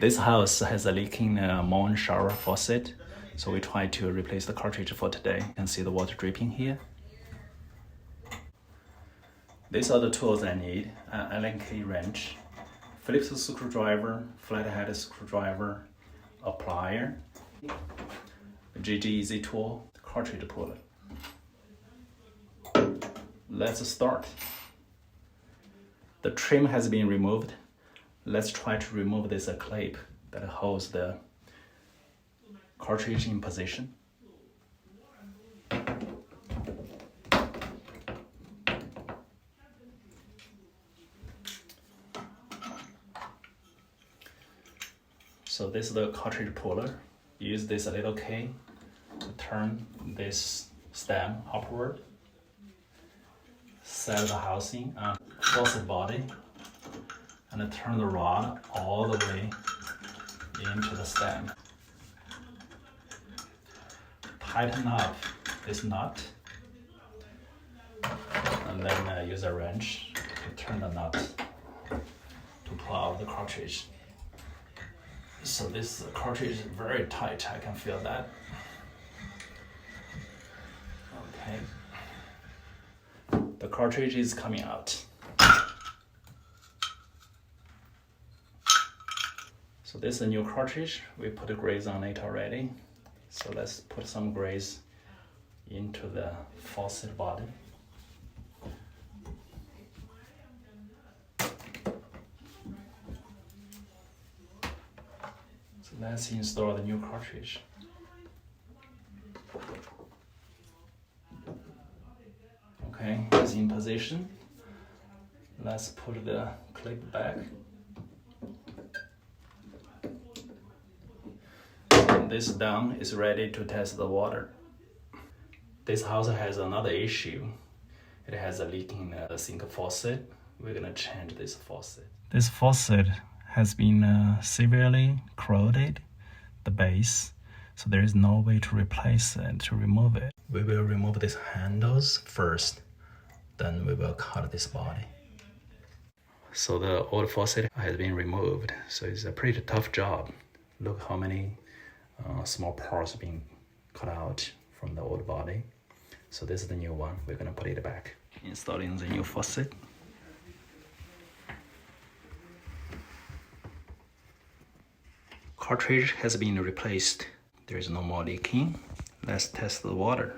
This house has a leaking Moen shower faucet, so we try to replace the cartridge for today. You can see the water dripping here. These are the tools I need: an Allen key wrench, Phillips screwdriver, flathead screwdriver, a plier, a GG Easy tool, cartridge puller. Let's start. The trim has been removed. Let's try to remove this clip that holds the cartridge in position. So this is the cartridge puller. Use this little key to turn this stem upward. Set the housing on faucet body and turn the rod all the way into the stem. Tighten up this nut and then use a wrench to turn the nut to pull out the cartridge. So this cartridge is very tight, I can feel that. Okay. The cartridge is coming out. So this is a new cartridge. We put a grease on it already. So let's put some grease into the faucet body. So let's install the new cartridge. Okay, it's in position. Let's put the clip back. And this down is ready to test the water. This house has another issue. It has a leaking sink faucet. We're gonna change this faucet. This faucet has been severely corroded, the base, so there is no way to replace it, to remove it. We will remove these handles first, then we will cut this body. So the old faucet has been removed, so it's a pretty tough job. Look how many small parts being cut out from the old body. So this is the new one. We're gonna put it back. Installing the new faucet. Cartridge has been replaced. There is no more leaking. Let's test the water.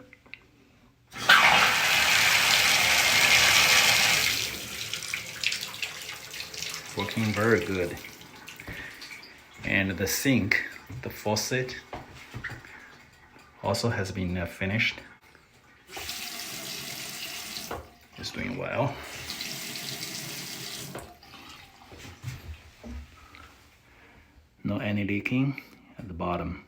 Working very good. And the sink, the faucet, also has been finished. It's doing well. No any leaking at the bottom.